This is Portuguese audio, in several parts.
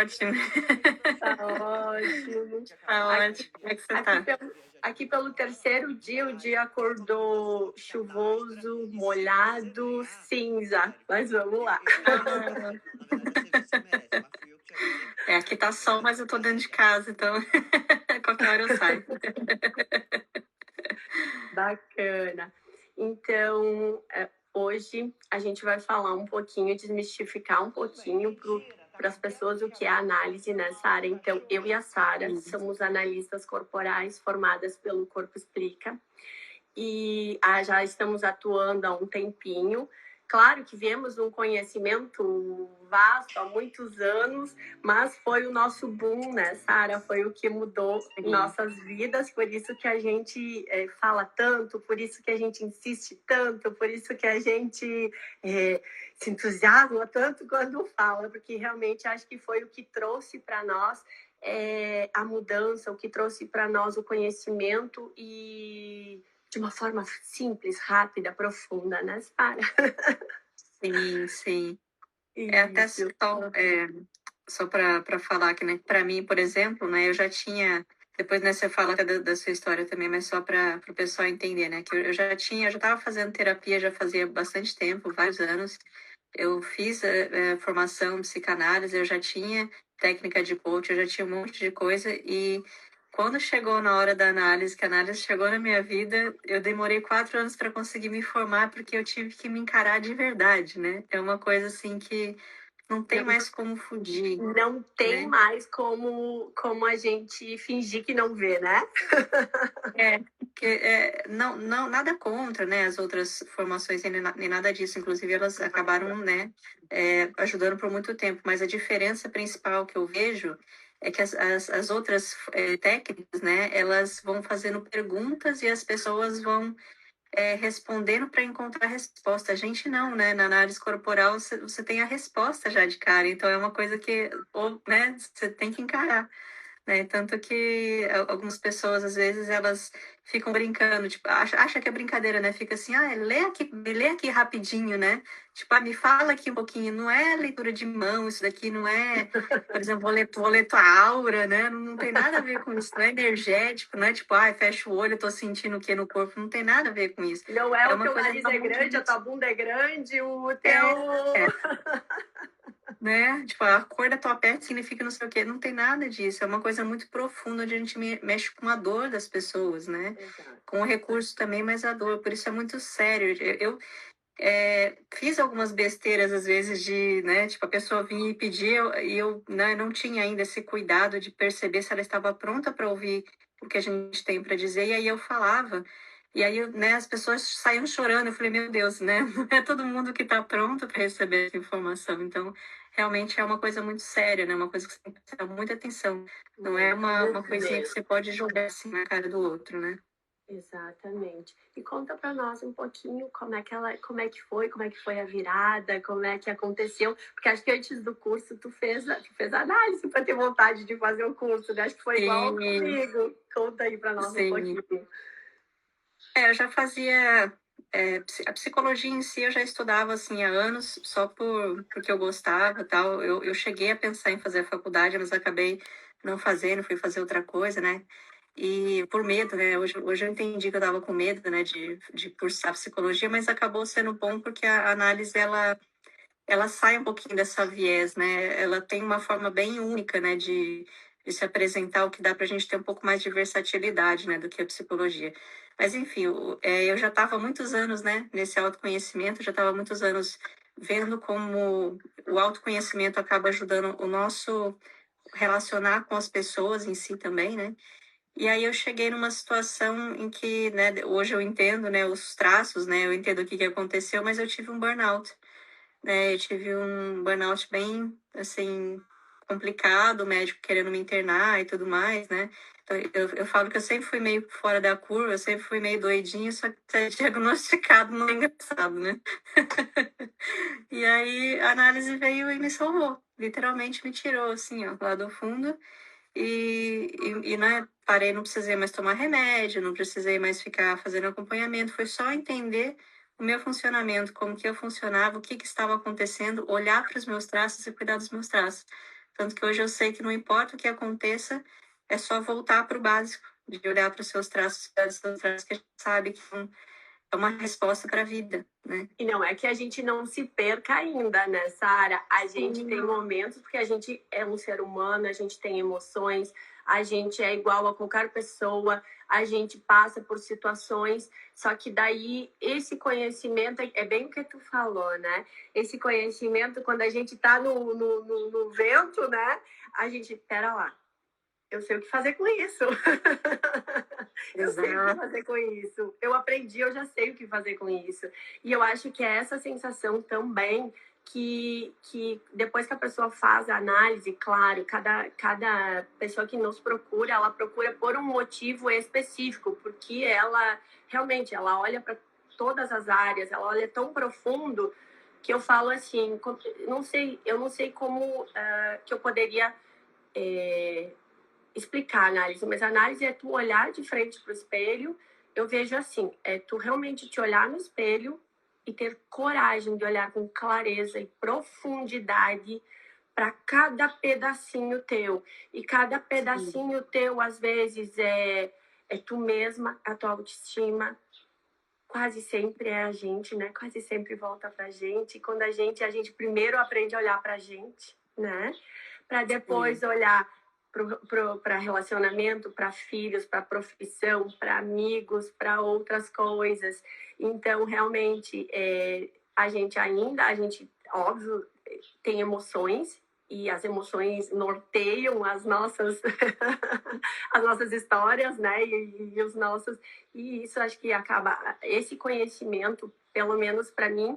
Ótimo. Tá ótimo. Tá Aqui, ótimo. Como é que você aqui, tá? pelo terceiro dia, o dia acordou chuvoso, molhado, cinza. Mas vamos lá. Ah, aqui tá sol, mas eu tô dentro de casa, então qualquer hora eu saio. Bacana. Então, hoje a gente vai falar um pouquinho, desmistificar um pouquinho para as pessoas o que é análise nessa área. Então, eu e a Sara somos analistas corporais formadas pelo Corpo Explica e já estamos atuando há um tempinho. Claro que viemos um conhecimento vasto há muitos anos, mas foi o nosso boom, né, Sara? Foi o que mudou nossas vidas, por isso que a gente fala tanto, por isso que a gente insiste tanto, por isso que a gente se entusiasma tanto quando fala, porque realmente acho que foi o que trouxe para nós a mudança, o que trouxe para nós o conhecimento e de uma forma simples, rápida, profunda, né, Sara? Sim, sim. É até Isso. só para falar que, né, para mim, por exemplo, né, eu já tinha, depois, né, você fala até da sua história também, mas só para o pessoal entender, né, que eu já estava fazendo terapia já fazia bastante tempo, vários anos. Eu fiz formação em psicanálise, eu já tinha técnica de coach, eu já tinha um monte de coisa e quando chegou na hora da análise, que a análise chegou na minha vida, eu demorei 4 anos para conseguir me formar porque eu tive que me encarar de verdade, né? É uma coisa assim que não tem mais como fugir, Não tem né? mais como a gente fingir que não vê, né? Não, não, nada contra, né, as outras formações nem nada disso. Inclusive, elas acabaram, né, ajudando por muito tempo. Mas a diferença principal que eu vejo é que as outras técnicas, né, elas vão fazendo perguntas e as pessoas vão respondendo para encontrar a resposta. A gente não, né? Na análise corporal você tem a resposta já de cara. Então é uma coisa que, ou, né, você tem que encarar, né? Tanto que algumas pessoas, às vezes, elas ficam brincando, tipo, acha que é brincadeira, né? Fica assim, lê aqui rapidinho, né? Tipo, me fala aqui um pouquinho. Não é leitura de mão, isso daqui não é, por exemplo, vou ler tua aura, né? Não tem nada a ver com isso, não é energético, não é tipo, fecha o olho, eu tô sentindo o que no corpo, não tem nada a ver com isso. Não é o uma teu coisa nariz é grande, a tua bunda é grande, o teu... né? Tipo, a cor da tua pele significa não sei o quê. Não tem nada disso. É uma coisa muito profunda onde a gente mexe com a dor das pessoas, né? Exato. Com o recurso também, mas a dor. Por isso é muito sério. Eu fiz algumas besteiras, às vezes, de, né? Tipo, a pessoa vinha e pedia e eu, né, não tinha ainda esse cuidado de perceber se ela estava pronta para ouvir o que a gente tem para dizer. E aí eu falava. E aí, né, as pessoas saíam chorando. Eu falei, meu Deus, né? Não é todo mundo que está pronto para receber essa informação. Então, realmente é uma coisa muito séria, né? Uma coisa que você tem que prestar muita atenção. Não é uma coisinha que você pode jogar assim na cara do outro, né? Exatamente. E conta para nós um pouquinho como é que foi a virada, como é que aconteceu, porque acho que antes do curso tu fez análise para ter vontade de fazer o curso, né? Acho que foi igual Sim, comigo. Conta aí para nós um sim. pouquinho. Eu já fazia. A psicologia em si eu já estudava assim há anos, só porque eu gostava tal. Eu cheguei a pensar em fazer a faculdade, mas acabei não fazendo, fui fazer outra coisa, né? E por medo, né? Hoje eu entendi que eu estava com medo, né, de cursar psicologia, mas acabou sendo bom porque a análise ela sai um pouquinho dessa viés, né? Ela tem uma forma bem única, né, de se apresentar, o que dá para a gente ter um pouco mais de versatilidade, né, do que a psicologia. Mas, enfim, eu já estava há muitos anos, né, nesse autoconhecimento, já estava há muitos anos vendo como o autoconhecimento acaba ajudando o nosso relacionar com as pessoas em si também, né? E aí eu cheguei numa situação em que, né, hoje eu entendo, né, os traços, né, eu entendo o que aconteceu, mas eu tive um burnout, né? Eu tive um burnout bem, assim, complicado, o médico querendo me internar e tudo mais, né? Então, eu falo que eu sempre fui meio fora da curva, eu sempre fui meio doidinha, só que ser diagnosticado não é engraçado, né? E aí a análise veio e me salvou, literalmente me tirou, assim, ó, lá do fundo. Né, parei, não precisei mais tomar remédio, não precisei mais ficar fazendo acompanhamento, foi só entender o meu funcionamento, como que eu funcionava, o que estava acontecendo, olhar para os meus traços e cuidar dos meus traços. Tanto que hoje eu sei que não importa o que aconteça, é só voltar para o básico, de olhar para os seus traços, que a gente sabe que é uma resposta para a vida, né? E não é que a gente não se perca ainda, né, Sara? A gente tem momentos, porque a gente é um ser humano, a gente tem emoções, a gente é igual a qualquer pessoa, a gente passa por situações, só que daí esse conhecimento, é bem o que tu falou, né? Esse conhecimento, quando a gente tá no vento, né? A gente, pera lá, eu sei o que fazer com isso. Eu sei o que fazer com isso. Eu aprendi, eu já sei o que fazer com isso. E eu acho que é essa sensação também que depois que a pessoa faz a análise, claro, cada pessoa que nos procura, ela procura por um motivo específico, porque ela realmente ela olha para todas as áreas, ela olha tão profundo que eu falo assim, eu não sei como que eu poderia explicar a análise, mas a análise é tu olhar de frente para o espelho. Eu vejo assim, é tu realmente te olhar no espelho e ter coragem de olhar com clareza e profundidade para cada pedacinho teu. E cada pedacinho teu, às vezes, é tu mesma, a tua autoestima. Quase sempre é a gente, né? Quase sempre volta pra gente. E quando a gente primeiro aprende a olhar pra gente, né? Para depois olhar para relacionamento, para filhos, para profissão, para amigos, para outras coisas. Então, realmente, a gente, óbvio, tem emoções, e as emoções norteiam as nossas, as nossas histórias, né? E os nossos. E isso acho que acaba. Esse conhecimento, pelo menos para mim,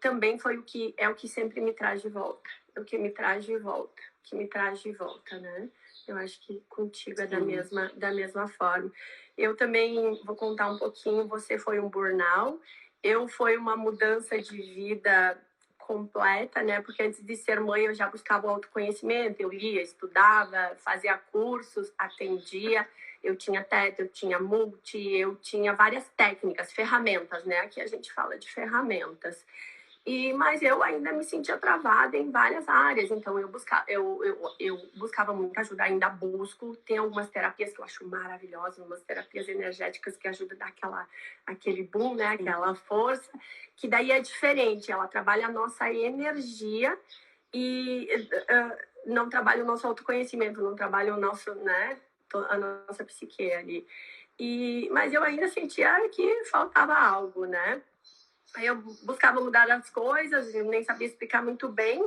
também foi o que sempre me traz de volta. O que me traz de volta. Que me traz de volta, né? Eu acho que contigo é da mesma forma. Eu também vou contar um pouquinho. Você foi um burnout. Eu foi uma mudança de vida completa, né? Porque antes de ser mãe eu já buscava o autoconhecimento, eu lia, estudava, fazia cursos, atendia, eu tinha TED, eu tinha multi, eu tinha várias técnicas, ferramentas, né? Aqui a gente fala de ferramentas. Mas eu ainda me sentia travada em várias áreas, então eu buscava muita ajuda, ainda busco. Tem algumas terapias que eu acho maravilhosas, umas terapias energéticas que ajudam a dar aquele boom, né? Aquela força, que daí é diferente, ela trabalha a nossa energia e não trabalha o nosso autoconhecimento, não trabalha o nosso, né? A nossa psique ali. Mas eu ainda sentia que faltava algo, né? Aí eu buscava mudar as coisas, eu nem sabia explicar muito bem.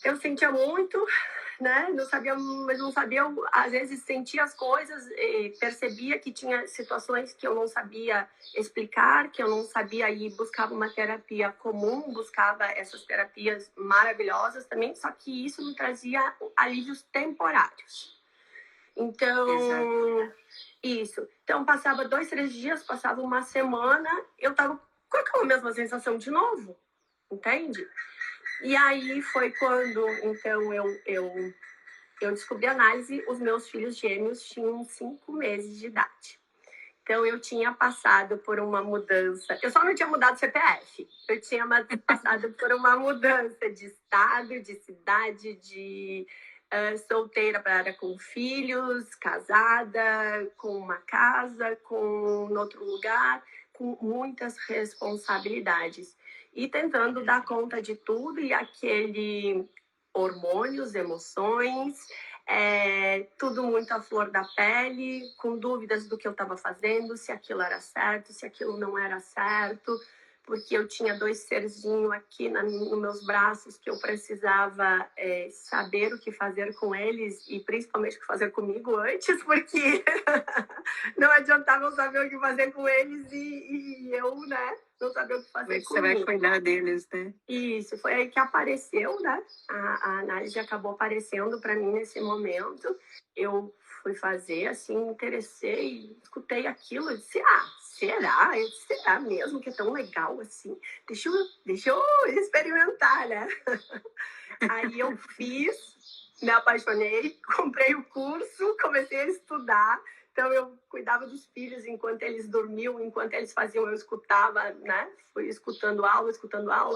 Eu sentia muito, né? Não sabia, mas não sabia, eu, às vezes sentia as coisas, e percebia que tinha situações que eu não sabia explicar, que eu não sabia, e buscava uma terapia comum, buscava essas terapias maravilhosas também, só que isso me trazia alívios temporários. Então, isso. Então, passava 2, 3 dias, passava uma semana, eu tava com aquela mesma sensação de novo, entende? E aí foi quando, então, eu descobri a análise, os meus filhos gêmeos tinham 5 meses de idade. Então, eu tinha passado por uma mudança. Eu só não tinha mudado CPF. Eu tinha passado por uma mudança de estado, de cidade, de solteira para com filhos, casada, com uma casa, com outro lugar, com muitas responsabilidades. E tentando dar conta de tudo, e aquele hormônios, emoções, tudo muito à flor da pele, com dúvidas do que eu estava fazendo, se aquilo era certo, se aquilo não era certo, porque eu tinha 2 serzinhos aqui nos meus braços que eu precisava saber o que fazer com eles, e principalmente o que fazer comigo antes, porque não adiantava eu saber o que fazer com eles e eu, né, não saber o que fazer comigo. Você vai cuidar deles, né? Isso, foi aí que apareceu, né? A análise acabou aparecendo para mim nesse momento. Eu fui fazer, assim, me interessei, escutei aquilo, eu disse, será? Será mesmo que é tão legal assim? Deixa eu experimentar, né? Aí eu fiz, me apaixonei, comprei o curso, comecei a estudar. Então, eu cuidava dos filhos enquanto eles dormiam, enquanto eles faziam, eu escutava, né? Fui escutando aula,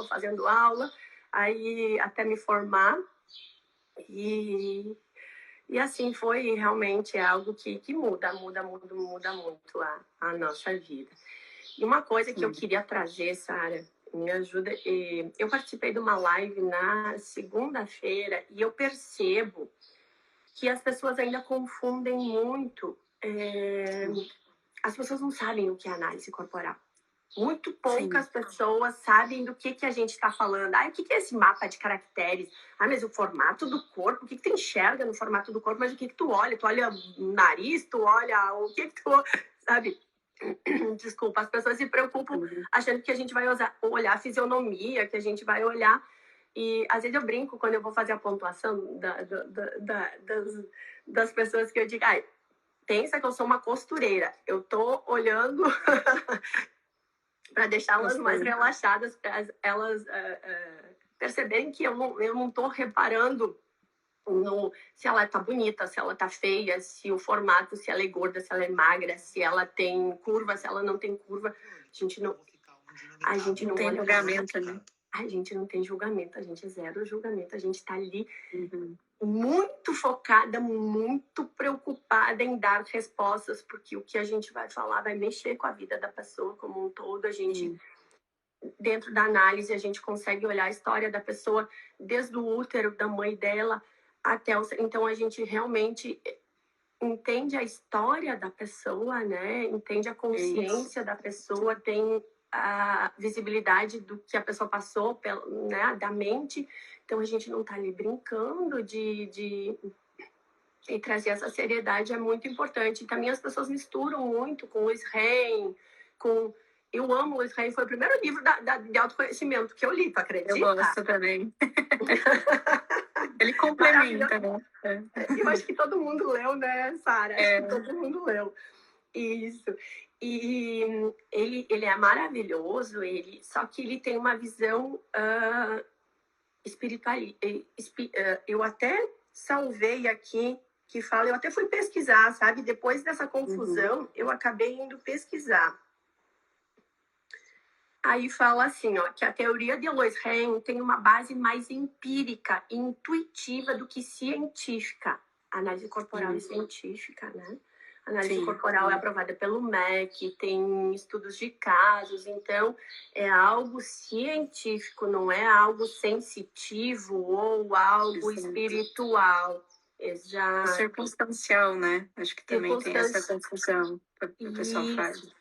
fazendo aula, aí até me formar. E, e assim, foi realmente algo que muda muito a nossa vida. E uma coisa que eu queria trazer, Sara, me ajuda. Eu participei de uma live na segunda-feira e eu percebo que as pessoas ainda confundem muito. As pessoas não sabem o que é análise corporal. Muito poucas pessoas sabem do que a gente está falando. O que é esse mapa de caracteres? Mas o formato do corpo, o que tu enxerga no formato do corpo? Mas o que tu olha? Tu olha o nariz? Tu olha o que tu... Sabe? Desculpa, as pessoas se preocupam achando que a gente vai olhar a fisionomia, que a gente vai olhar... E às vezes eu brinco quando eu vou fazer a pontuação das pessoas que eu digo, pensa que eu sou uma costureira. Eu tô olhando para deixá-las mais relaxadas, para elas perceberem que eu não tô reparando se ela tá bonita, se ela tá feia, se o formato, se ela é gorda, se ela é magra, se ela tem curva, se ela não tem curva. A gente não tem julgamento, né? A gente não tem julgamento, a gente é zero julgamento, a gente tá ali muito focada, muito preocupada em dar respostas, porque o que a gente vai falar vai mexer com a vida da pessoa como um todo. A gente, dentro da análise, a gente consegue olhar a história da pessoa desde o útero da mãe dela até o... Então, a gente realmente entende a história da pessoa, né? Entende a consciência da pessoa, tem a visibilidade do que a pessoa passou, né? Da mente. Então, a gente não está ali brincando e trazer essa seriedade é muito importante. E também as pessoas misturam muito com o Israel, com... Eu amo o Israel, foi o primeiro livro de autoconhecimento que eu li, tu acredita? Eu gosto também. Ele complementa, né? Eu acho que todo mundo leu, né, Sara? Acho que todo mundo leu. Isso. E ele é maravilhoso, só que ele tem uma visão espiritual. Eu até salvei aqui que fala, eu até fui pesquisar, sabe? Depois dessa confusão, eu acabei indo pesquisar. Aí fala assim, ó, que a teoria de Lois Heng tem uma base mais empírica e intuitiva do que científica. A análise corporal é científica, né? A análise corporal é aprovada pelo MEC, tem estudos de casos, então é algo científico, não é algo sensitivo ou algo espiritual. Exato. É circunstancial, né? Acho que também tem essa confusão que o pessoal faz.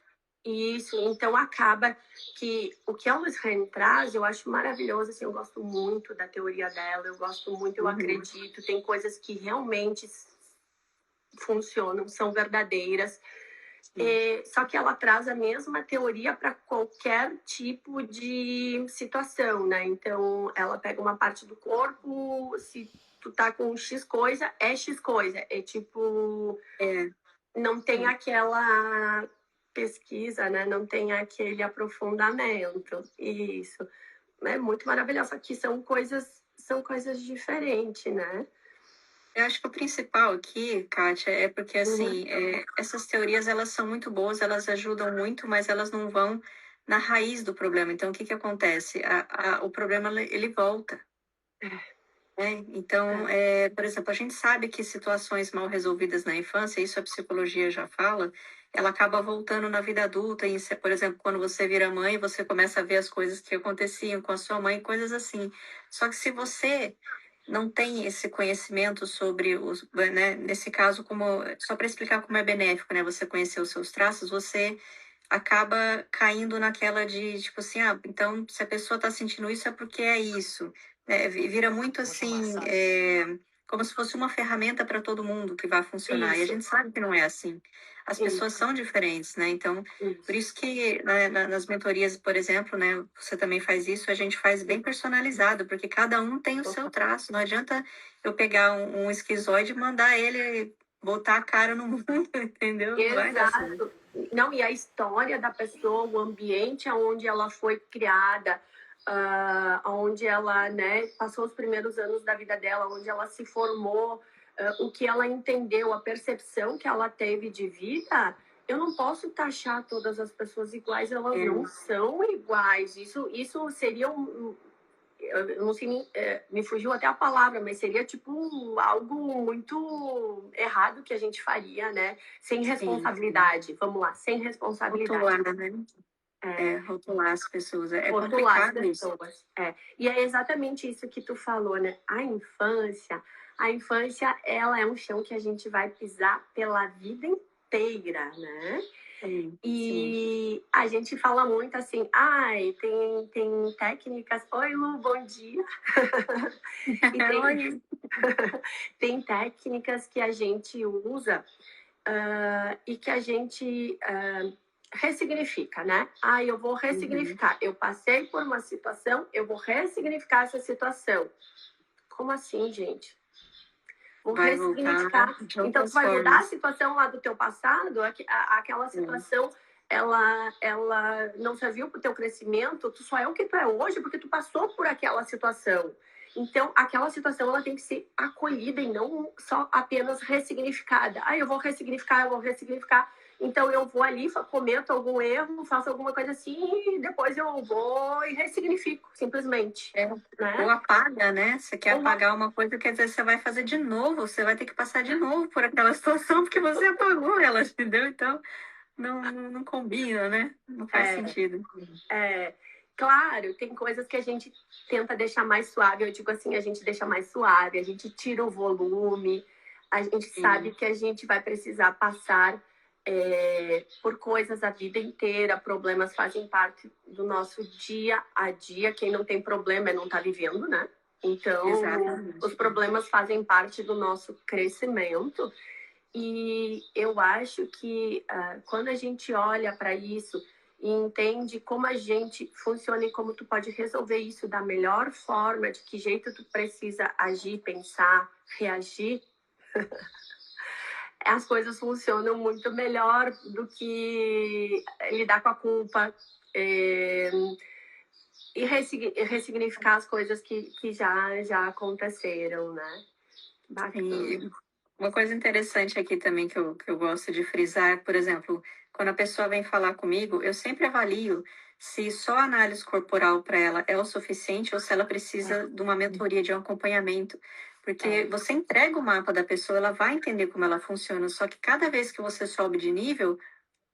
Isso, então acaba que o que a Lois Heng traz, eu acho maravilhoso, assim, eu gosto muito da teoria dela, eu gosto muito, eu acredito, tem coisas que realmente funcionam, são verdadeiras, só que ela traz a mesma teoria para qualquer tipo de situação, né? Então, ela pega uma parte do corpo, se tu tá com X coisa, é X coisa, é tipo... Não tem aquela... pesquisa, né? Não tem aquele aprofundamento. Isso é muito maravilhoso. Aqui são coisas diferentes, né? Eu acho que o principal aqui, Kátia, é porque, assim, essas teorias, elas são muito boas, elas ajudam muito, mas elas não vão na raiz do problema. Então, o que acontece? O problema, ele volta. Então, por exemplo, a gente sabe que situações mal resolvidas na infância, isso a psicologia já fala, ela acaba voltando na vida adulta. Por exemplo, quando você vira mãe, você começa a ver as coisas que aconteciam com a sua mãe, coisas assim. Só que se você não tem esse conhecimento sobre os, né, nesse caso, só para explicar como é benéfico, né, você conhecer os seus traços, você acaba caindo naquela de, tipo assim, então, se a pessoa está sentindo isso, é porque é isso. Vira muito assim, como se fosse uma ferramenta para todo mundo que vai funcionar. Isso. E a gente sabe que não é assim. As pessoas são diferentes, né? Então, por isso que nas mentorias, por exemplo, né, você também faz isso, a gente faz bem personalizado, porque cada um tem o seu traço. Não adianta eu pegar um esquizoide e mandar ele botar a cara no mundo, entendeu? Exato. Não, e a história da pessoa, o ambiente onde ela foi criada, onde ela, né, passou os primeiros anos da vida dela, onde ela se formou, o que ela entendeu, a percepção que ela teve de vida. Eu não posso taxar todas as pessoas iguais, elas não são iguais. Isso seria eu não sei nem, me fugiu até a palavra, mas seria tipo algo muito errado que a gente faria, né? Sem Sim, responsabilidade. Vamos lá, sem responsabilidade. rotular, né? É, Rotular as pessoas. É rotular as complicado isso. pessoas. E é exatamente isso que tu falou, né? A infância, ela é um chão que a gente vai pisar pela vida inteira, né? Sim, sim. E a gente fala muito assim, ai, tem técnicas. Oi, Lu, bom dia. E Oi. tem técnicas que a gente usa e que a gente ressignifica, né? Ah, eu vou Uhum. ressignificar. Eu passei por uma situação, eu vou ressignificar essa situação. Como assim, gente? Vou Vai voltar ressignificar. de Então, tu outras vai mudar a formas. situação lá do teu passado, aquela Sim, situação, ela não serviu para o teu crescimento, tu só é o que tu é hoje porque tu passou por aquela situação. Então, aquela situação ela tem que ser acolhida e não só apenas ressignificada. Ah, eu vou ressignificar, eu vou ressignificar. Então, eu vou ali, cometo algum erro, faço alguma coisa assim e depois eu vou e ressignifico, simplesmente. é. Ou Né? apaga, né? Você quer Ou apagar uma coisa, quer dizer, você vai fazer de novo, você vai ter que passar de novo por aquela situação, porque você apagou ela, entendeu? Então, não combina, né? Não faz é, sentido. É, claro, tem coisas que a gente tenta deixar mais suave. Eu digo assim, a gente deixa mais suave, a gente tira o volume, a gente sabe Sim, que a gente vai precisar passar por coisas a vida inteira. Problemas fazem parte do nosso dia a dia. Quem não tem problema não está vivendo, né? Então, os exatamente. problemas fazem parte do nosso crescimento. E eu acho que quando a gente olha para isso e entende como a gente funciona e como tu pode resolver isso da melhor forma, de que jeito tu precisa agir, pensar, reagir, as coisas funcionam muito melhor do que lidar com a culpa e ressignificar as coisas que já aconteceram, né? Bacana. E uma coisa interessante aqui também que eu gosto de frisar, por exemplo, quando a pessoa vem falar comigo, eu sempre avalio se só a análise corporal para ela é o suficiente ou se ela precisa de uma mentoria, de um acompanhamento. Porque É, você entrega o mapa da pessoa, ela vai entender como ela funciona, só que cada vez que você sobe de nível,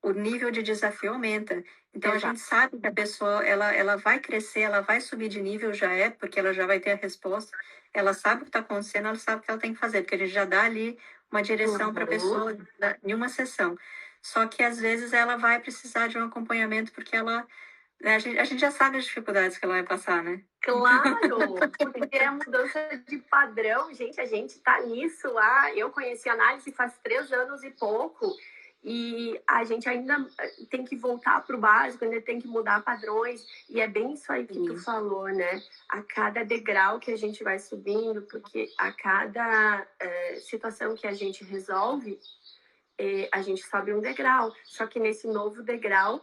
o nível de desafio aumenta. Então a gente exato. sabe que a pessoa ela vai crescer, ela vai subir de nível já é, porque ela já vai ter a resposta. Ela sabe o que está acontecendo, ela sabe o que ela tem que fazer, porque a gente já dá ali uma direção para a Uhum. pessoa em uma sessão. Só que às vezes ela vai precisar de um acompanhamento porque ela a gente já sabe as dificuldades que ela vai passar, né? Então, Claro, porque é a mudança de padrão, gente, a gente tá nisso lá. Eu conheci a análise faz 3 anos e pouco, e a gente ainda tem que voltar para o básico, ainda tem que mudar padrões, e é bem isso aí que tu sim, falou, né? A cada degrau que a gente vai subindo, porque a cada situação que a gente resolve, a gente sobe um degrau. Só que nesse novo degrau,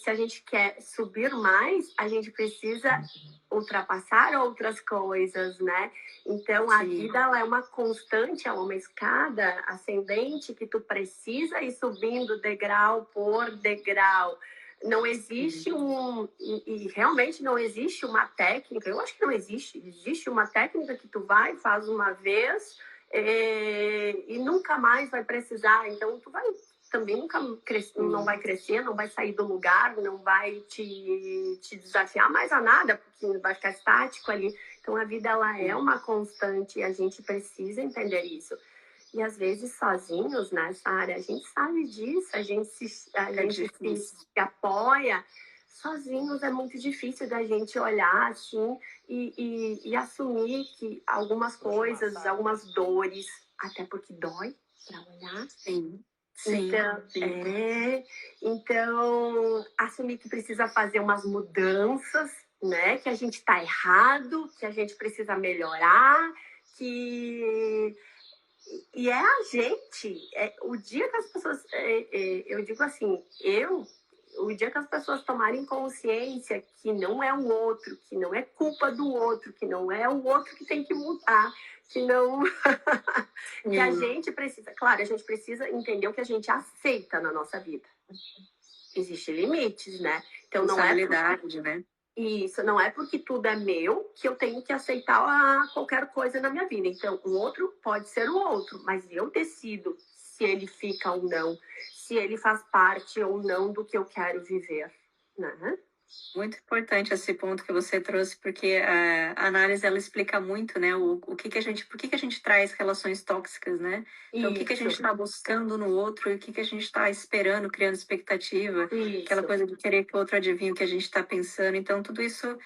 se a gente quer subir mais, a gente precisa ultrapassar outras coisas, né? Então a sim, vida ela é uma constante, é uma escada ascendente que tu precisa ir subindo degrau por degrau. Não sim, existe e realmente não existe uma técnica. Eu acho que não existe. Existe uma técnica que tu vai, faz uma vez e nunca mais vai precisar. Então tu vai também nunca não sim, vai crescer, não vai sair do lugar, não vai te desafiar mais a nada, porque vai ficar estático ali. Então a vida ela é sim. uma constante e a gente precisa entender isso. E às vezes sozinhos nessa área, a gente sabe disso, a É gente difícil. se apoia. Sozinhos é muito difícil da gente olhar assim e assumir que algumas coisas, algumas dores, até porque dói para olhar, Sim, sim, então, sim. assumir que precisa fazer umas mudanças, né? Que a gente está errado, que a gente precisa melhorar, que e é a gente. O dia que as pessoas, eu digo assim, o dia que as pessoas tomarem consciência que não é o outro, que não é culpa do outro, que não é o outro que tem que mudar, que não que a Sim, gente precisa, claro, a gente precisa entender o que a gente aceita na nossa vida. Existem limites, né? Então não é responsabilidade, né? Isso, não é porque tudo é meu que eu tenho que aceitar qualquer coisa na minha vida. Então, o outro pode ser o outro, mas eu decido se ele fica ou não, se ele faz parte ou não do que eu quero viver, né? Muito importante esse ponto que você trouxe, porque a análise ela explica muito, né, o que que a gente, por que que a gente traz relações tóxicas, né? Então, o que que a gente Isso, está buscando no outro e o que que a gente está esperando, criando expectativa, aquela isso, coisa de querer que o outro adivinhe o que a gente está pensando. Então, tudo isso,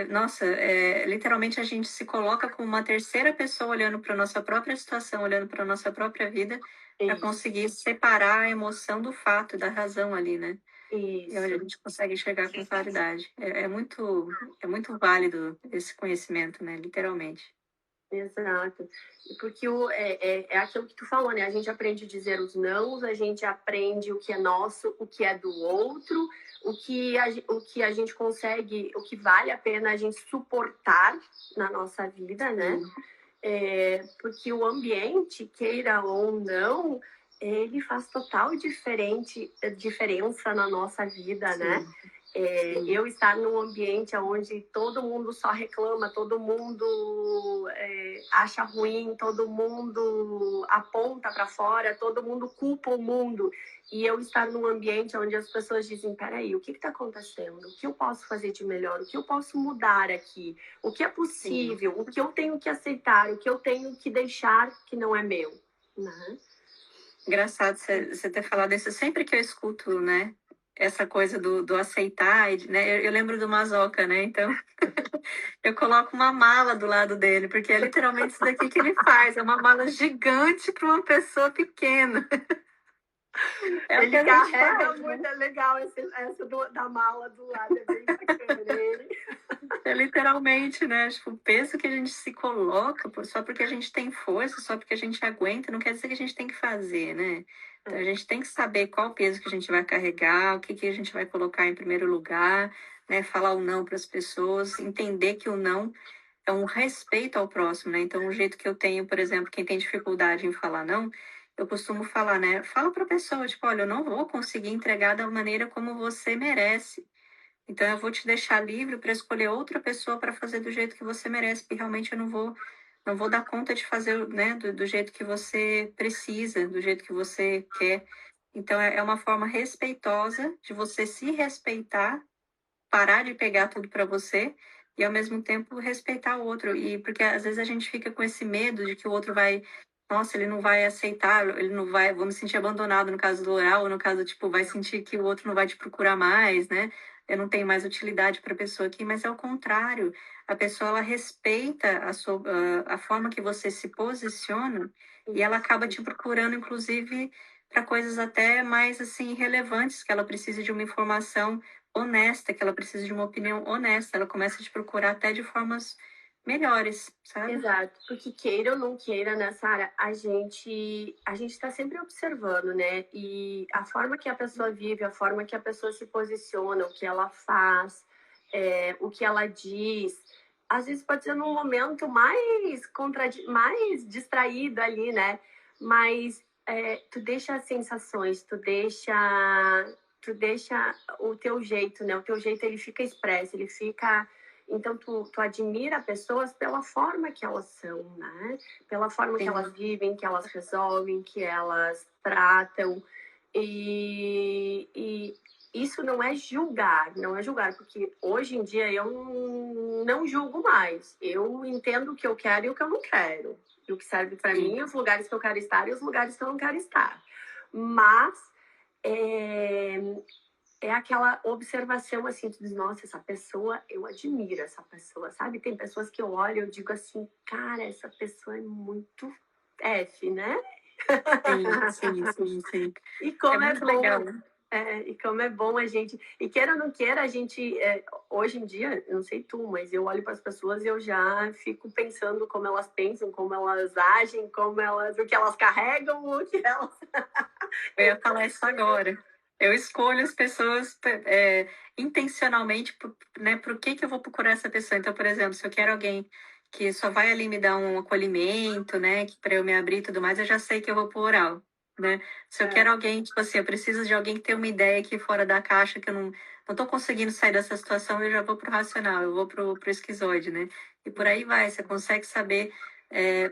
nossa, literalmente a gente se coloca como uma terceira pessoa olhando para a nossa própria situação, olhando para a nossa própria vida, para isso, conseguir separar a emoção do fato, da razão ali, né? E onde a isso. gente consegue enxergar com claridade. É muito válido esse conhecimento, né? Literalmente. Exato. Porque é aquilo que tu falou, né? A gente aprende a dizer os nãos, a gente aprende o que é nosso, o que é do outro, o que a gente consegue, o que vale a pena a gente suportar na nossa vida, né? Sim, Porque o ambiente, queira ou não, ele faz total diferença na nossa vida, né? sim, sim, Eu estar num ambiente onde todo mundo só reclama, todo mundo acha ruim, todo mundo aponta para fora, todo mundo culpa o mundo. E eu estar num ambiente onde as pessoas dizem: peraí, o que está acontecendo? O que eu posso fazer de melhor? O que eu posso mudar aqui? O que é sim. possível? O que eu tenho que aceitar? O que eu tenho que deixar que não é meu? Né? Engraçado você ter falado isso. Sempre que eu escuto, né? Essa coisa do aceitar, né? Eu lembro do Mazoca, né? Então, eu coloco uma mala do lado dele, porque é literalmente isso daqui que ele faz. É uma mala gigante para uma pessoa pequena. É o que Ele a gente carrega faz, muito, né? é legal essa da mala do lado, é bem bacana. Ele. É literalmente, né? Tipo, o peso que a gente se coloca só porque a gente tem força, só porque a gente aguenta, não quer dizer que a gente tem que fazer, né? Então a gente tem que saber qual o peso que a gente vai carregar, o que que a gente vai colocar em primeiro lugar, né? Falar o não para as pessoas, entender que o não é um respeito ao próximo, né? Então, o jeito que eu tenho, por exemplo, quem tem dificuldade em falar não, eu costumo falar, né? Fala para a pessoa, tipo, olha, eu não vou conseguir entregar da maneira como você merece. Então, eu vou te deixar livre para escolher outra pessoa para fazer do jeito que você merece, porque realmente eu não vou dar conta de fazer, né, do jeito que você precisa, do jeito que você quer. Então, é uma forma respeitosa de você se respeitar, parar de pegar tudo para você e, ao mesmo tempo, respeitar o outro. E porque às vezes a gente fica com esse medo de que o outro vai. Nossa, ele não vai aceitar, ele não vai, vou me sentir abandonado no caso do oral, ou no caso, tipo, vai sentir que o outro não vai te procurar mais, né? Eu não tenho mais utilidade para a pessoa aqui, mas é o contrário. A pessoa, ela respeita a forma que você se posiciona e ela acaba te procurando, inclusive, para coisas até mais, assim, relevantes, que ela precise de uma informação honesta, que ela precisa de uma opinião honesta. Ela começa a te procurar até de formas melhores, sabe? Exato, porque queira ou não queira, nessa área, a gente está sempre observando, né? E a forma que a pessoa vive, a forma que a pessoa se posiciona, o que ela faz, o que ela diz, às vezes pode ser num momento mais distraído ali, né? Mas tu deixa as sensações, tu deixa o teu jeito, né? O teu jeito ele fica expresso, ele fica então, tu admira pessoas pela forma que elas são, né? Pela forma que elas Sim, vivem, que elas resolvem, que elas tratam. E isso não é julgar, não é julgar, porque hoje em dia eu não julgo mais. Eu entendo o que eu quero e o que eu não quero. E o que serve para sim. mim, os lugares que eu quero estar e os lugares que eu não quero estar. Mas é, é aquela observação assim, tu diz, nossa, essa pessoa, eu admiro essa pessoa, sabe? Tem pessoas que eu olho e eu digo assim, cara, essa pessoa é muito F, né? Sim, sim, sim, sim. E É como é muito bom, legal, né? e como é bom a gente, e queira ou não queira, a gente, hoje em dia, eu não sei tu, mas eu olho para as pessoas e eu já fico pensando como elas pensam, como elas agem, o que elas carregam, o que elas. Eu ia falar isso agora. Eu escolho as pessoas intencionalmente, né? Por que eu vou procurar essa pessoa? Então, por exemplo, se eu quero alguém que só vai ali me dar um acolhimento, né? Que para eu me abrir e tudo mais, eu já sei que eu vou pro oral. né? Se eu quero alguém, tipo assim, eu preciso de alguém que tenha uma ideia aqui fora da caixa, que eu não tô conseguindo sair dessa situação, eu já vou pro racional, eu vou pro esquizoide, né? E por aí vai, você consegue saber,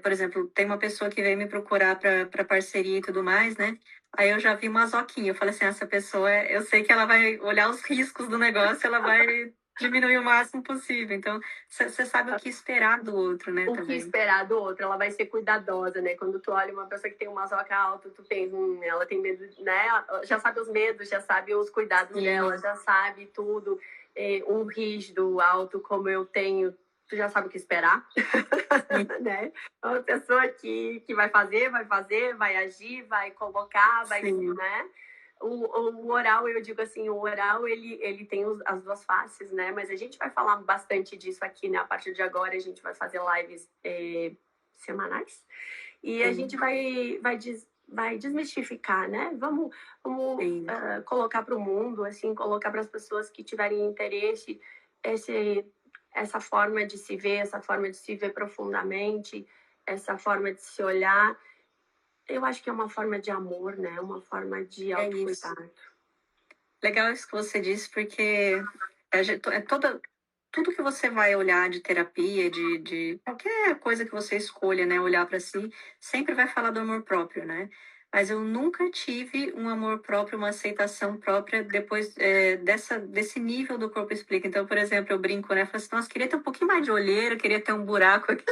por exemplo, tem uma pessoa que veio me procurar para parceria e tudo mais, né? Aí eu já vi uma zoquinha, eu falei assim, essa pessoa, eu sei que ela vai olhar os riscos do negócio, ela vai diminuir o máximo possível. Então, você sabe o que esperar do outro, né, O que também. esperar do outro, ela vai ser cuidadosa, né? Quando tu olha uma pessoa que tem uma zoca alta, tu pensa, ela tem medo, né? Já sabe os medos, já sabe os cuidados dela, já sabe tudo. Um rígido alto como eu tenho, tu já sabe o que esperar, né? Uma pessoa que vai fazer, vai agir, vai colocar, vai, Sim. né? O oral, eu digo assim, o oral, ele tem as duas faces, né? Mas a gente vai falar bastante disso aqui, né? A partir de agora, a gente vai fazer lives semanais. E a gente vai desmistificar, né? Vamos colocar para o mundo, assim, colocar para as pessoas que tiverem interesse essa forma de se ver, essa forma de se ver profundamente, essa forma de se olhar. Eu acho que é uma forma de amor, né? Uma forma de autocuidado. Legal isso que você disse, porque tudo que você vai olhar de terapia, de qualquer coisa que você escolha, né, olhar para si, sempre vai falar do amor próprio, né? Mas eu nunca tive um amor próprio, uma aceitação própria depois desse nível do Corpo Explica. Então, por exemplo, eu brinco, né? Falo assim, nossa, queria ter um pouquinho mais de olheira, queria ter um buraco aqui.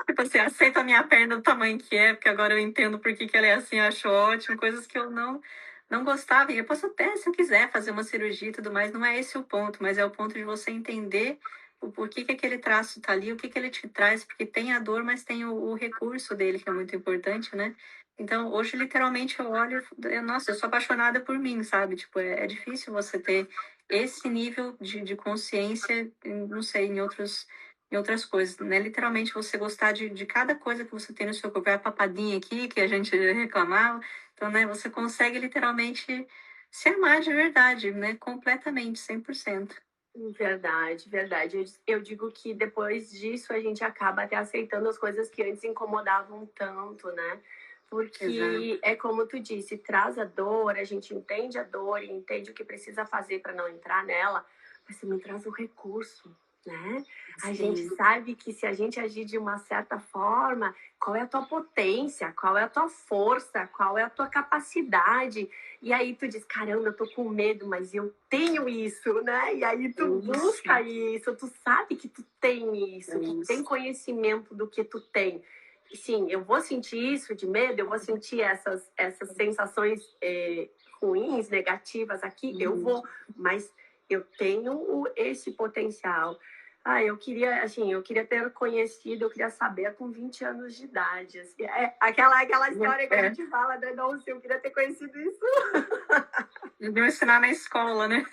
Tipo assim, aceita a minha perna do tamanho que é, porque agora eu entendo por que ela é assim, eu acho ótimo, coisas que eu não gostava. E eu posso até, se eu quiser, fazer uma cirurgia e tudo mais, não é esse o ponto, mas é o ponto de você entender o porquê que aquele traço tá ali, o que ele te traz, porque tem a dor, mas tem o recurso dele, que é muito importante, né? Então, hoje, literalmente, eu olho, nossa, eu sou apaixonada por mim, sabe? Tipo, é difícil você ter esse nível de consciência, não sei, em outras coisas, né? Literalmente você gostar de cada coisa que você tem no seu corpo. É a papadinha aqui que a gente reclamava. Então, né, você consegue literalmente se amar de verdade, né? Completamente, 100%. Verdade, verdade. Eu digo que depois disso a gente acaba até aceitando as coisas que antes incomodavam tanto, né? Porque Exato. é como tu disse, traz a dor, a gente entende a dor e entende o que precisa fazer para não entrar nela, mas também traz o recurso, né? A gente sabe que se a gente agir de uma certa forma, qual é a tua potência, qual é a tua força, qual é a tua capacidade. E aí tu diz, caramba, eu tô com medo, mas eu tenho isso, né? E aí tu busca isso, tu sabe que tu tem isso, que tu tem conhecimento do que tu tem. Sim, eu vou sentir isso de medo, eu vou sentir essas sensações ruins, negativas aqui, eu vou, mas eu tenho esse potencial. Eu queria ter conhecido, eu queria saber com 20 anos de idade. Assim, aquela história que a gente fala, né? Nossa, eu queria ter conhecido isso. Deviam ensinar na escola, né?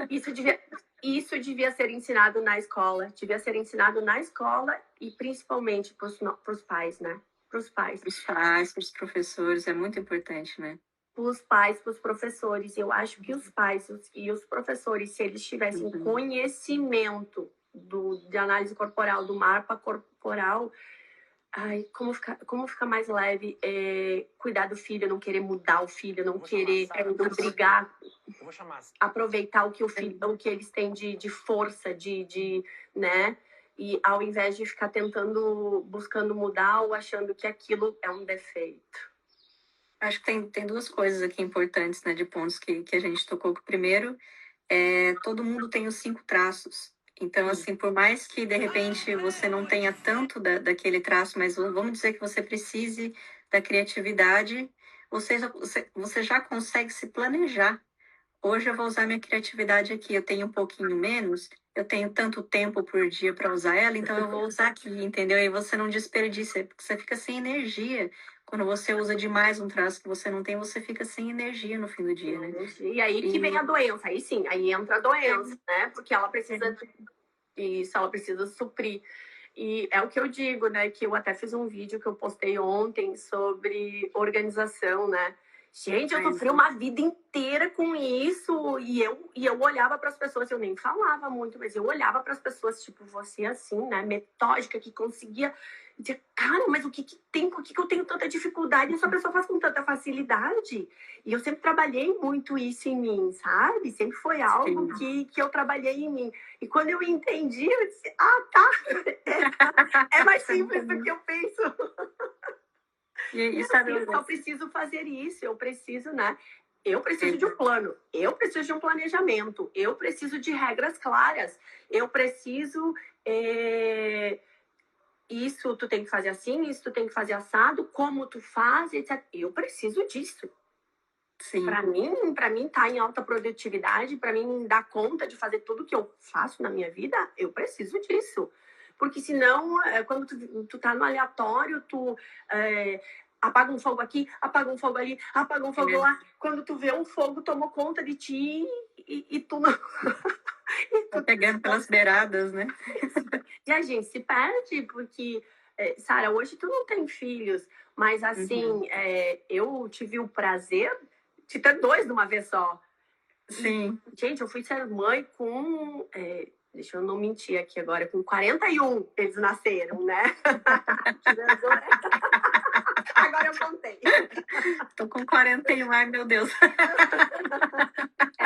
Isso devia ser ensinado na escola. Devia ser ensinado na escola e principalmente para os pais, né? Para os pais. Para os pais, para os professores, é muito importante, né? Para os pais, para os professores. Eu acho que os pais e os professores, se eles tivessem conhecimento de análise corporal, do mapa corporal, como fica mais leve cuidar do filho, não querer mudar o filho, não querer não brigar, aproveitar o que eles têm de força, né? E ao invés de ficar buscando mudar ou achando que aquilo é um defeito. Acho que tem duas coisas aqui importantes, né, de pontos que a gente tocou. Primeiro, todo mundo tem os 5 traços. Então, assim, por mais que, de repente, você não tenha tanto daquele traço, mas vamos dizer que você precise da criatividade, você já consegue se planejar. Hoje eu vou usar minha criatividade aqui, eu tenho um pouquinho menos, eu tenho tanto tempo por dia para usar ela, então eu vou usar aqui, entendeu? E você não desperdiça, porque você fica sem energia. Quando você usa demais um traço que você não tem, você fica sem energia no fim do dia, né? E aí que vem a doença, aí sim, aí entra a doença, né? Porque ela precisa ela precisa suprir. E é o que eu digo, né? Que eu até fiz um vídeo que eu postei ontem sobre organização, né? Gente, eu sofri uma vida inteira com isso e eu olhava para as pessoas, eu nem falava muito, mas eu olhava para as pessoas, tipo, você assim, né? Metódica, que conseguia dizia, cara, mas o que tem? Por que eu tenho tanta dificuldade? E essa pessoa faz com tanta facilidade. E eu sempre trabalhei muito isso em mim, sabe? Sempre foi algo que eu trabalhei em mim. E quando eu entendi, eu disse, tá, é mais simples do que eu penso. E sabe, eu só preciso fazer isso, eu preciso, né? Eu preciso de um plano, eu preciso de um planejamento, eu preciso de regras claras, eu preciso... Isso tu tem que fazer assim, isso tu tem que fazer assado, como tu faz, etc. Eu preciso disso. sim. Para mim tá em alta produtividade, para mim dar conta de fazer tudo que eu faço na minha vida, eu preciso disso. Porque senão, quando tu tá no aleatório, tu apaga um fogo aqui, apaga um fogo ali, apaga um fogo lá. Quando tu vê, o fogo tomou conta de ti e tu não... Tá pegando pelas beiradas, né? E a gente se perde, porque, Sara, hoje tu não tem filhos, mas assim, eu tive o prazer de ter 2 de uma vez só. Sim. E, gente, eu fui ser mãe com... deixa eu não mentir aqui agora, com 41 eles nasceram, né? Agora eu contei. Tô com 41, ai meu Deus.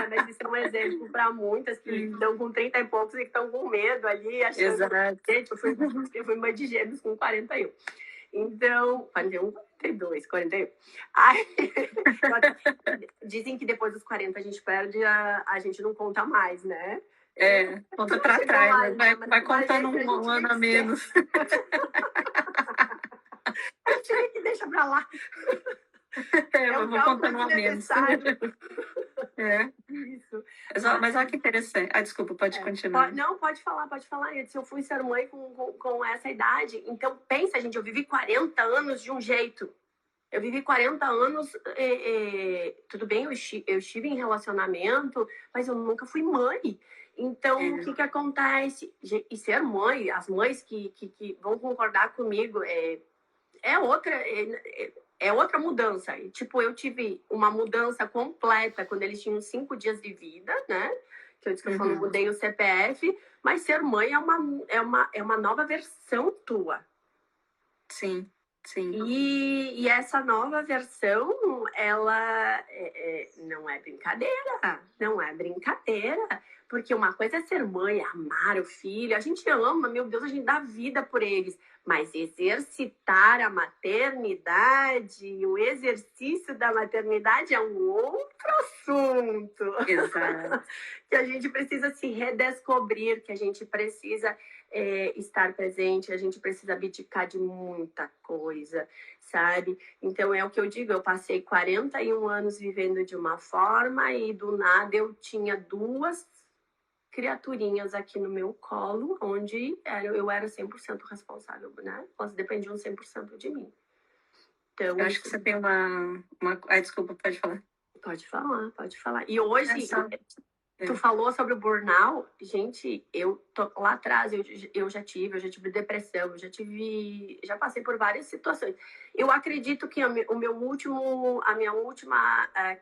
Mas isso é um exemplo para muitas que estão com 30 e poucos e que estão com medo ali, achando... Exato. Gente, eu fui mãe de gêmeos com 41. Então, 41, 42, 41. Aí, dizem que depois dos 40 a gente perde, a gente não conta mais, né? Conta pra trás, né? Vai contando um ano a menos. Eu tive que deixar pra lá. Eu vou contando um a menos. Isso. Mas olha que interessante. Desculpa, pode continuar. Não, pode falar. Se eu fui ser mãe com essa idade, então pensa, gente, eu vivi 40 anos de um jeito. Eu vivi 40 anos, tudo bem, eu estive em relacionamento, mas eu nunca fui mãe. Então, o que acontece? E ser mãe, as mães que vão concordar comigo, é outra mudança. E, tipo, eu tive uma mudança completa quando eles tinham 5 dias de vida, né? Que eu disse que eu só não mudei o CPF, mas ser mãe é uma nova versão tua. Sim. E essa nova versão, ela não é brincadeira, porque uma coisa é ser mãe, amar o filho, a gente ama, meu Deus, a gente dá vida por eles, mas exercitar a maternidade, o exercício da maternidade é um outro assunto. Exato. Que a gente precisa se redescobrir, que a gente precisa estar presente, a gente precisa abdicar de muita coisa, sabe? Então, é o que eu digo, eu passei 41 anos vivendo de uma forma e do nada eu tinha 2 criaturinhas aqui no meu colo, onde eu era 100% responsável, né? Elas dependiam 100% de mim. Então, eu acho que você tem uma... desculpa, pode falar. Pode falar. E hoje... Tu falou sobre o burnout, gente, lá atrás eu já tive depressão, já passei por várias situações. Eu acredito que a minha última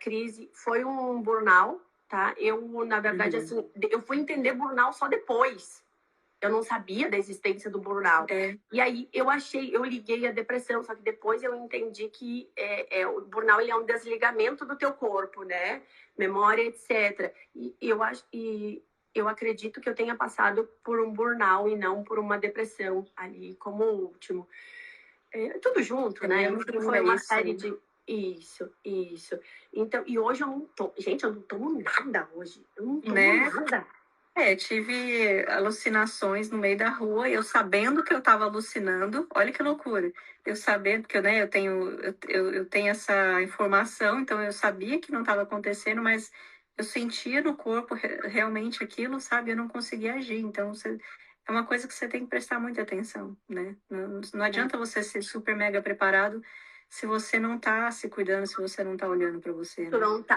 crise foi um burnout, tá? Eu, na verdade, assim, eu fui entender burnout só depois. Eu não sabia da existência do burnout. E aí eu liguei a depressão, só que depois eu entendi que o burnout ele é um desligamento do teu corpo, né? Memória, etc. E eu acredito que eu tenha passado por um burnout e não por uma depressão ali como último. Tudo junto, né? Foi uma série de... Isso. Então, e hoje eu não tô... Gente, eu não tomo nada hoje. Eu não tomo nada. Tive alucinações no meio da rua, eu sabendo que eu estava alucinando, olha que loucura. Eu sabendo que eu tenho essa informação, então eu sabia que não estava acontecendo, mas eu sentia no corpo realmente aquilo, sabe? Eu não conseguia agir. Então, é uma coisa que você tem que prestar muita atenção, né? Não adianta você ser super mega preparado se você não está se cuidando, se você não está olhando para você. Né?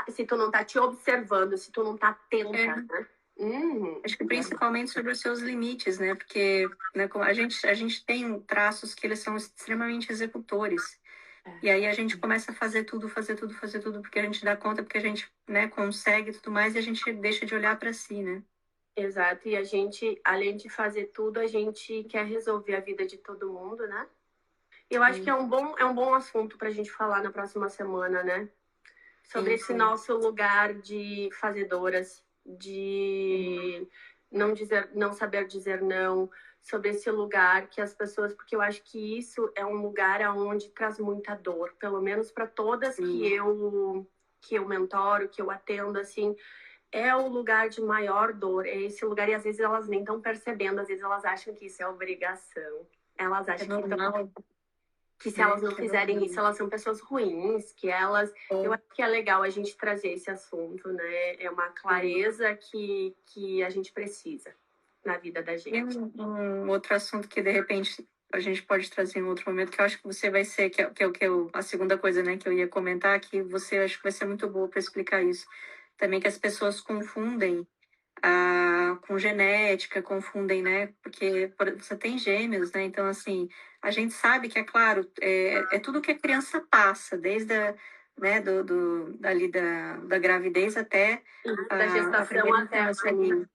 Se tu não tá te observando, se tu não tá atenta, né? Acho que principalmente sobre os seus limites, né? Porque né, a gente tem traços que eles são extremamente executores. E aí a gente começa a fazer tudo, porque a gente dá conta, porque a gente né, consegue e tudo mais, e a gente deixa de olhar para si, né? Exato, e a gente, além de fazer tudo, a gente quer resolver a vida de todo mundo, né? Eu acho que é um bom assunto para a gente falar na próxima semana, né? Sobre esse nosso lugar de fazedoras, de não saber dizer não, sobre esse lugar que as pessoas, porque eu acho que isso é um lugar aonde traz muita dor, pelo menos para todas que eu mentoro, que eu atendo, assim, é o lugar de maior dor, é esse lugar, e às vezes elas nem estão percebendo, às vezes elas acham que isso é obrigação, elas acham que se elas não fizerem isso, elas são pessoas ruins, que elas... Eu acho que é legal a gente trazer esse assunto, né? É uma clareza que a gente precisa na vida da gente. E um outro assunto que, de repente, a gente pode trazer em outro momento, que eu acho que você vai ser, a segunda coisa, né, que eu ia comentar, que você acho que vai ser muito boa para explicar isso. Também que as pessoas confundem com genética, confundem, né? Porque você tem gêmeos, né? Então, assim, a gente sabe que, é claro, é tudo que a criança passa, desde né, dali da gravidez até da gestação até a família.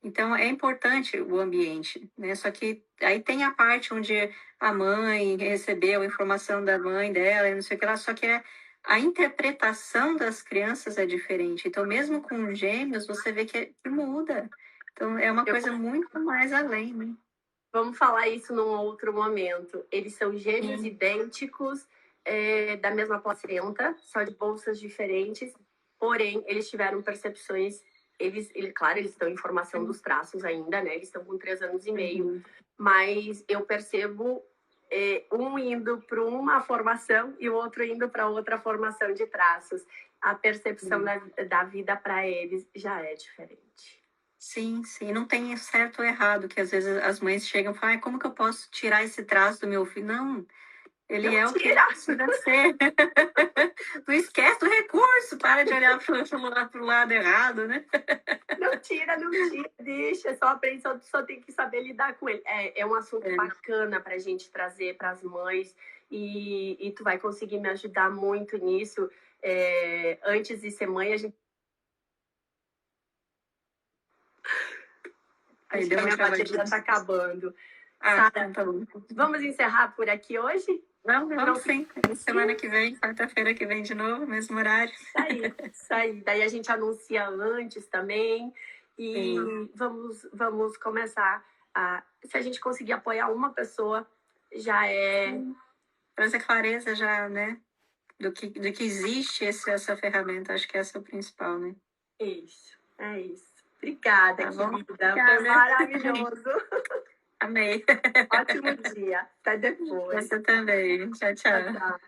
Então, é importante o ambiente, né? Só que aí tem a parte onde a mãe recebeu a informação da mãe dela e não sei o que lá, só que a interpretação das crianças é diferente. Então, mesmo com gêmeos, você vê que muda. Então, é uma coisa muito mais além, né? Vamos falar isso num outro momento. Eles são gêmeos idênticos, da mesma placenta, só de bolsas diferentes, porém, eles tiveram percepções. Claro, eles estão em formação dos traços ainda, né? Eles estão com 3 anos e meio, mas eu percebo um indo para uma formação e o outro indo para outra formação de traços. A percepção da vida para eles já é diferente. Sim, sim, não tem certo ou errado, que às vezes as mães chegam e falam, ah, como que eu posso tirar esse traço do meu filho? Não, ele não é o que ele precisa ser. Não esquece do recurso, para de olhar para o lado errado, né? Não tira, deixa, só aprende, só tem que saber lidar com ele. É um assunto bacana para a gente trazer para as mães e tu vai conseguir me ajudar muito nisso. Antes de ser mãe, a gente... Acho que a minha bateria está acabando. Sara, tá bom. Vamos encerrar por aqui hoje? Vamos sim. Semana que vem, quarta-feira que vem de novo, mesmo horário. Isso aí. Daí a gente anuncia antes também. E vamos começar a... Se a gente conseguir apoiar uma pessoa, já é... Trazer clareza já, né? Do que existe essa ferramenta. Acho que essa é o principal, né? Isso. Obrigada, tá bom? Querida. Foi maravilhoso. Amei. Ótimo dia. Até depois. Você também. Tchau, tchau.